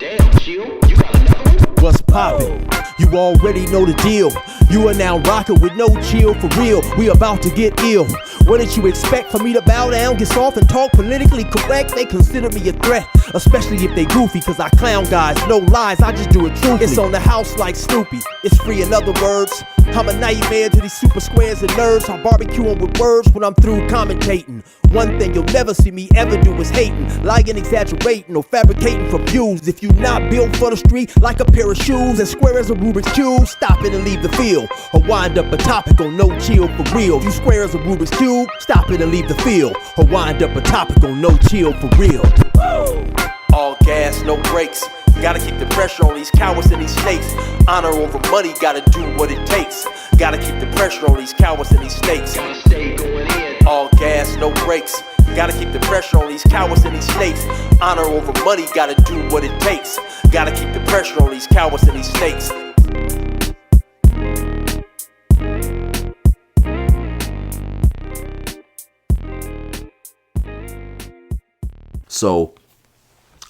Damn, chill, you got another one? What's poppin'? You already know the deal. You are now rockin' with no chill for real. We about to get ill. What did you expect for me to bow down, get soft and talk politically correct? They consider me a threat, especially if they goofy, cause I clown guys, no lies, I just do it truthfully. It's on the house like Snoopy, it's free in other words. I'm a nightmare to these super squares and nerds. I barbecue 'em with words when I'm through commentating. One thing you'll never see me ever do is hating, lying, exaggerating, or fabricating for views. If you not built for the street like a pair of shoes, as square as a Rubik's Cube, stop it and leave the field, or wind up a topic on no chill for real. You square as a Rubik's Cube, stop it and leave the field, or wind up a topic on no chill for real. All gas, no brakes. Gotta keep the pressure on these cowards and these snakes. Honor over money, gotta do what it takes. Gotta keep the pressure on these cowards and these snakes. Gotta stay going in. All gas, no brakes. Gotta keep the pressure on these cowards and these snakes. Honor over money, gotta do what it takes. Gotta keep the pressure on these cowards and these snakes. So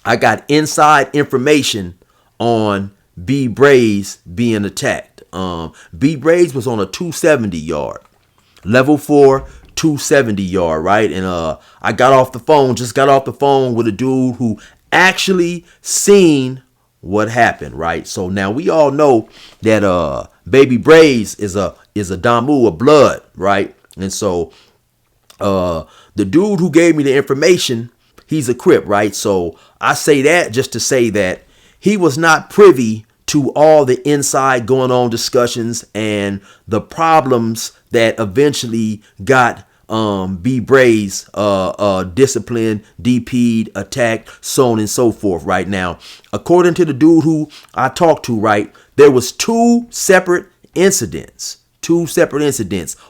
I got inside information on B-BRAZY being attacked. B-BRAZY was on a 270 yard, level 4 270 yard, right? And I got off the phone with a dude who actually seen what happened, right? So now we all know that B-BRAZY is a Damu, a blood, right? And so the dude who gave me the information, he's a Crip, right? So I say that just to say that he was not privy to all the inside going on discussions and the problems that eventually got B-BRAZY disciplined, DP'd, attacked, so on and so forth. Right now, according to the dude who I talked to, right, there was two separate incidents.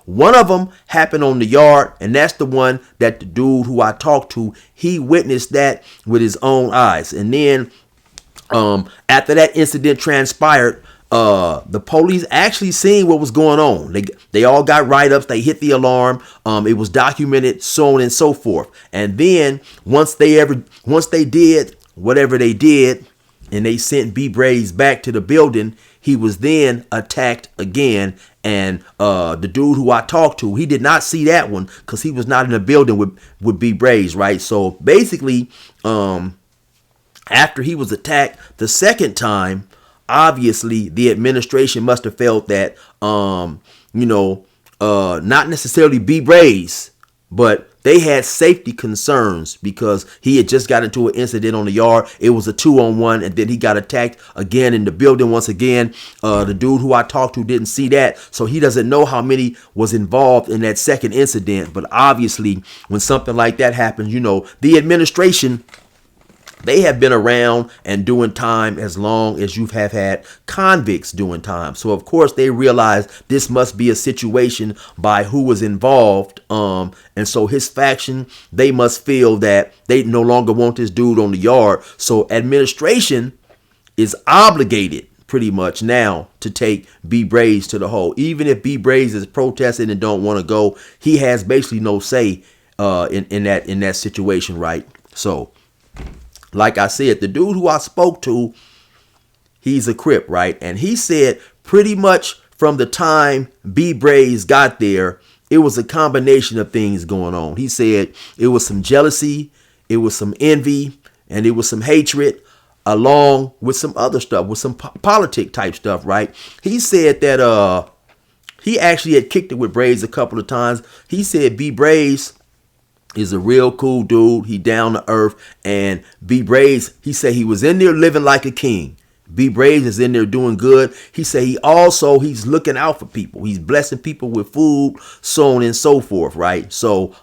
One of them happened on the yard, and that's the one that the dude who I talked to, he witnessed that with his own eyes. And then after that incident transpired, the police actually seen what was going on. They all got write-ups. They hit the alarm. It was documented, so on and so forth. And then once they did whatever they did, and they sent B-BRAZY back to the building, he was then attacked again. And the dude who I talked to, he did not see that one because he was not in the building with B-BRAZY, right? So basically, after he was attacked the second time, obviously the administration must have felt that, not necessarily B-BRAZY, but they had safety concerns because he had just got into an incident on the yard. It was a 2-on-1, and then he got attacked again in the building once again. The dude who I talked to didn't see that, so he doesn't know how many was involved in that second incident. But obviously, when something like that happens, the administration, they have been around and doing time as long as you have had convicts doing time. So, of course, they realized this must be a situation by who was involved. And so his faction, they must feel that they no longer want this dude on the yard. So administration is obligated pretty much now to take B-BRAZY to the hole. Even if B-BRAZY is protesting and don't want to go, he has basically no say in that situation, right? So, like I said, the dude who I spoke to, he's a Crip, right? And he said pretty much from the time B-BRAZY got there, it was a combination of things going on. He said it was some jealousy, it was some envy, and it was some hatred, along with some other stuff, with some politic type stuff, right? He said that he actually had kicked it with BRAZY a couple of times. He said B-BRAZY is a real cool dude. He down to earth. And B-BRAZY, he said he was in there living like a king. B-BRAZY is in there doing good. He said he's looking out for people. He's blessing people with food, so on and so forth, right? So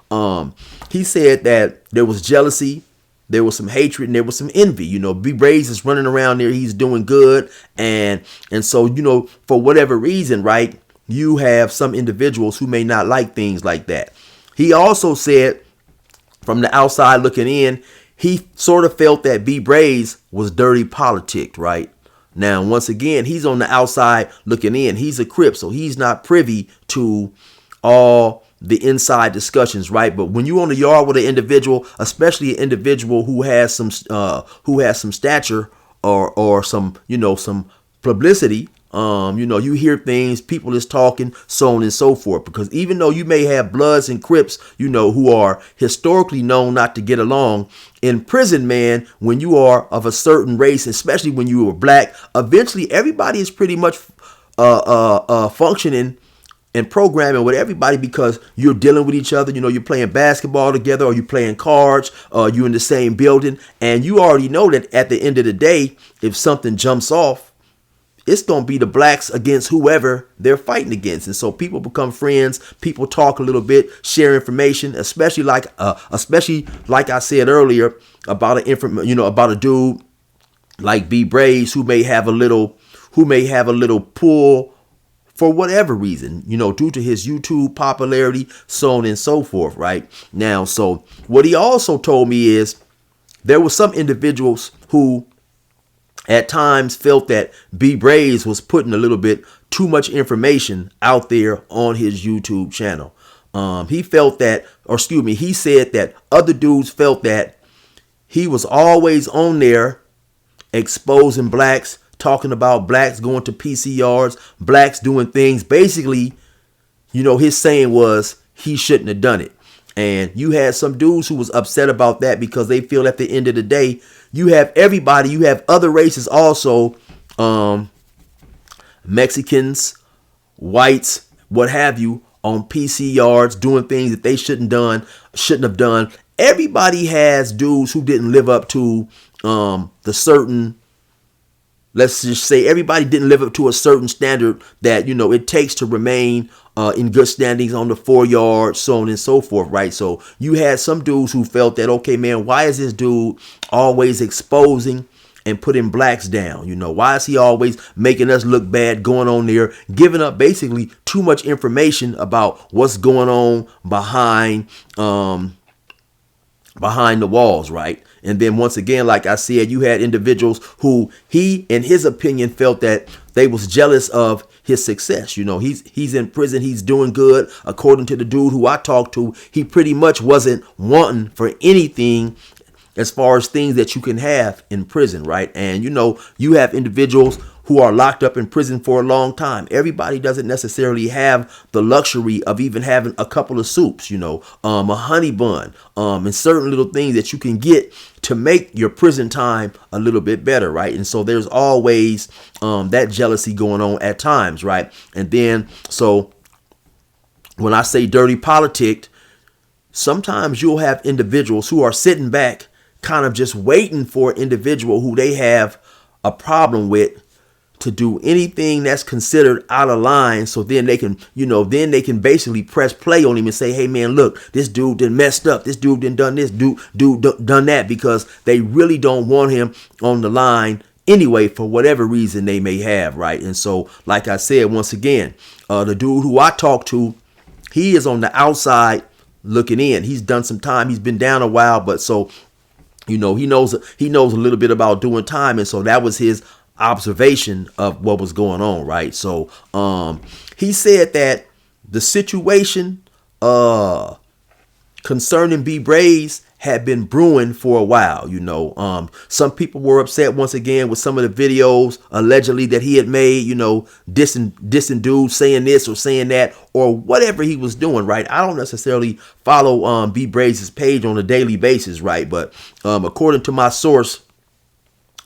he said that there was jealousy, there was some hatred, and there was some envy. B-BRAZY is running around there. He's doing good. And so, for whatever reason, right, you have some individuals who may not like things like that. He also said, from the outside looking in, he sort of felt that B-BRAZY was dirty politic, right? Now, once again, he's on the outside looking in. He's a Crip, so he's not privy to all the inside discussions, right? But when you're on the yard with an individual, especially an individual who has some stature or some, some publicity. You hear things, people is talking, so on and so forth. Because even though you may have Bloods and Crips, who are historically known not to get along, in prison, man, when you are of a certain race, especially when you are black, eventually everybody is pretty much functioning and programming with everybody, because you're dealing with each other. You're playing basketball together, or you're playing cards, you're in the same building, and you already know that at the end of the day, if something jumps off, it's going to be the blacks against whoever they're fighting against. And so people become friends. People talk a little bit, share information, especially like I said earlier about about a dude like B-BRAZY who may have a little pull for whatever reason, due to his YouTube popularity, so on and so forth, right? Now, so what he also told me is there were some individuals who at times felt that B-BRAZY was putting a little bit too much information out there on his YouTube channel. He said that other dudes felt that he was always on there exposing blacks, talking about blacks going to PCRs, blacks doing things. Basically, his saying was he shouldn't have done it. And you had some dudes who was upset about that, because they feel at the end of the day, you have everybody, you have other races also, Mexicans, whites, what have you, on PC yards doing things that they shouldn't have done. Everybody has dudes who didn't live up to the certain, let's just say everybody didn't live up to a certain standard that, it takes to remain in good standings on the 4 yard, so on and so forth, right? So you had some dudes who felt that, okay, man, why is this dude always exposing and putting blacks down? Why is he always making us look bad, going on there, giving up basically too much information about what's going on behind the walls, right? And then once again, like I said, you had individuals who he, in his opinion, felt that they was jealous of his success. He's in prison, he's doing good. According to the dude who I talked to, he pretty much wasn't wanting for anything as far as things that you can have in prison, right? And you have individuals who are locked up in prison for a long time. Everybody doesn't necessarily have the luxury of even having a couple of soups, a honey bun, and certain little things that you can get to make your prison time a little bit better, right? And so there's always that jealousy going on at times, right? And then, so when I say dirty politic, sometimes you'll have individuals who are sitting back kind of just waiting for an individual who they have a problem with to do anything that's considered out of line, so then they can, basically press play on him and say, hey man, look, this dude done messed up, this dude done this, dude done that, because they really don't want him on the line anyway, for whatever reason they may have, right? And so, like I said, once again, the dude who I talked to, he is on the outside looking in. He's done some time, he's been down a while, but so, he knows a little bit about doing time, and so that was his observation of what was going on, right? So he said that the situation concerning B-BRAZY had been brewing for a while. Some people were upset once again with some of the videos allegedly that he had made, dissing dudes, saying this or saying that or whatever he was doing, right? I don't necessarily follow B-BRAZY's page on a daily basis, right? But according to my source,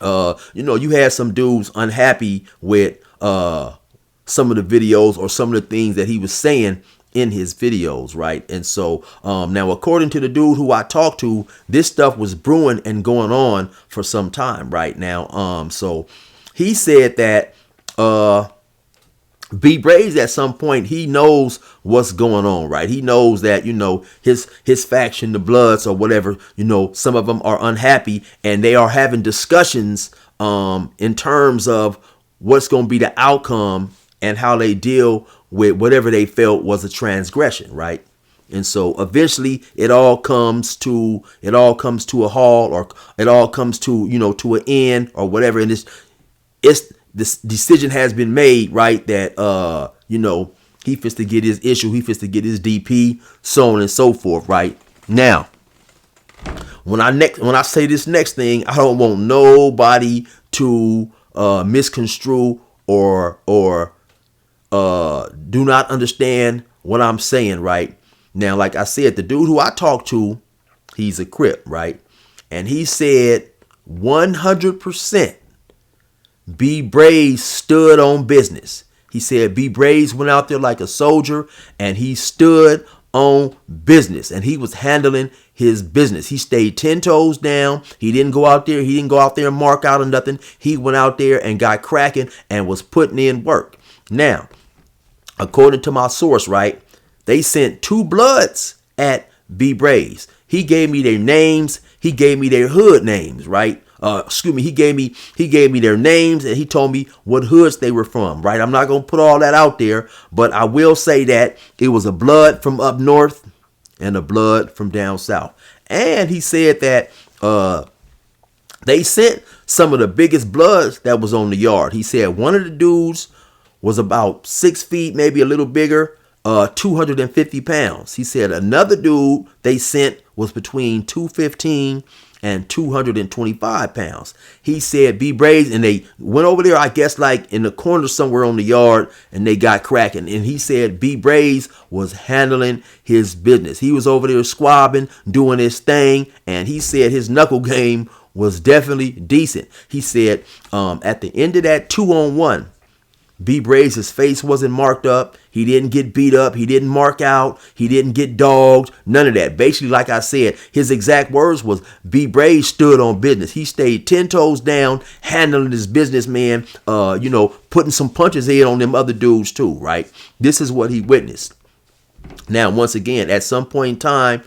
you had some dudes unhappy with some of the videos or some of the things that he was saying in his videos, right? And so now, according to the dude who I talked to, this stuff was brewing and going on for some time right now. So he said that B-BRAZY at some point, he knows what's going on, right? He knows that, his faction, the Bloods or whatever, some of them are unhappy and they are having discussions in terms of what's going to be the outcome and how they deal with whatever they felt was a transgression, right? And so eventually it all comes to a halt, or it all comes to, to an end or whatever. And this decision has been made, right? That, he fits to get his issue. He fits to get his DP, so on and so forth, right? Now, when I say this next thing, I don't want nobody to misconstrue or do not understand what I'm saying, right? Now, like I said, the dude who I talked to, he's a Crip, right? And he said 100% B-BRAZY stood on business. He said B-BRAZY went out there like a soldier and he stood on business and he was handling his business. He stayed 10 toes down. He didn't go out there. He didn't go out there and mark out or nothing. He went out there and got cracking and was putting in work. Now, according to my source, right, they sent 2 bloods at B-BRAZY. He gave me their names. He gave me their hood names, right? He gave me their names and he told me what hoods they were from, right? I'm not going to put all that out there, but I will say that it was a blood from up north and a blood from down south. And he said that they sent some of the biggest bloods that was on the yard. He said one of the dudes was about 6 feet, maybe a little bigger, 250 pounds. He said another dude they sent was between 215 and 225 pounds. He said B-BRAZY, and they went over there, I guess, like in the corner somewhere on the yard, and they got cracking. And he said B-BRAZY was handling his business. He was over there squabbing, doing his thing, and he said his knuckle game was definitely decent. He said at the end of that 2-on-1, B-BRAZY's face wasn't marked up. He didn't get beat up. He didn't mark out. He didn't get dogged. None of that. Basically, like I said, his exact words was B-BRAZY stood on business. He stayed 10 toes down, handling his business, man. Putting some punches in on them other dudes too, right? This is what he witnessed. Now, once again, at some point in time,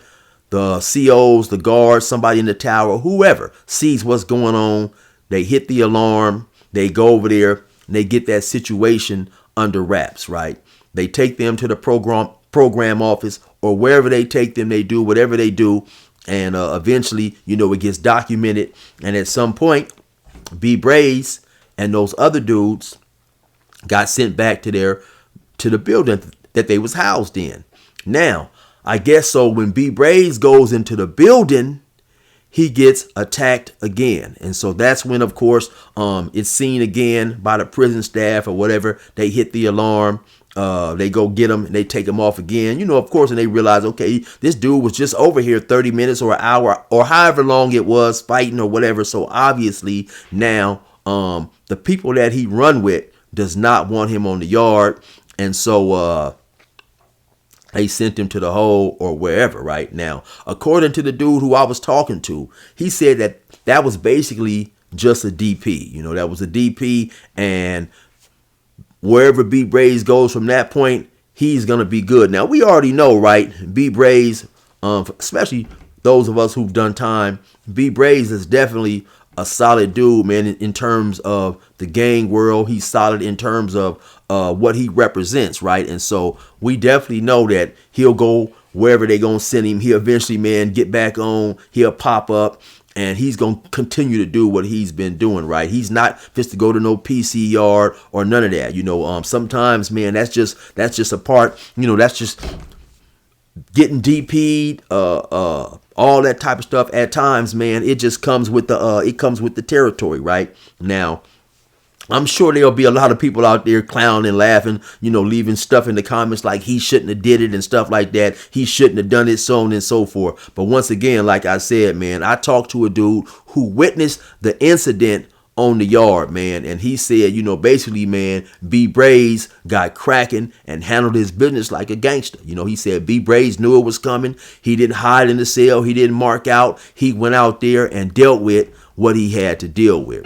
the COs, the guards, somebody in the tower, whoever sees what's going on, they hit the alarm. They go over there. They get that situation under wraps, right? They take them to the program office or wherever they take them. They do whatever they do. And eventually, it gets documented. And at some point, B-BRAZY and those other dudes got sent back to the building that they was housed in. Now, I guess so when B-BRAZY goes into the building, he gets attacked again. And so that's when, of course, it's seen again by the prison staff or whatever. They hit the alarm. They go get him and they take him off again. Of course, and they realize, okay, this dude was just over here 30 minutes or an hour or however long it was fighting or whatever. So obviously now the people that he run with does not want him on the yard. And so they sent him to the hole or wherever right now. According to the dude who I was talking to, he said that was basically just a DP. That was a DP, and wherever B-BRAZY goes from that point, he's going to be good. Now, we already know, right, B-BRAZY, especially those of us who've done time, B-BRAZY is definitely a solid dude, man, in terms of the gang world. He's solid in terms of what he represents, right? And so we definitely know that he'll go wherever they're going to send him. He'll eventually, man, get back on. He'll pop up. And he's going to continue to do what he's been doing, right? He's not just to go to no PC yard or none of that. Sometimes, man, that's just a part, that's just getting DP'd, all that type of stuff. At times, man, it just comes with the territory, right? Now, I'm sure there'll be a lot of people out there clowning and laughing, leaving stuff in the comments like he shouldn't have did it and stuff like that. He shouldn't have done it, so on and so forth. But once again, like I said, man, I talked to a dude who witnessed the incident on the yard, man. And he said, basically, man, B-BRAZY got cracking and handled his business like a gangster. He said B-BRAZY knew it was coming. He didn't hide in the cell. He didn't mark out. He went out there and dealt with what he had to deal with.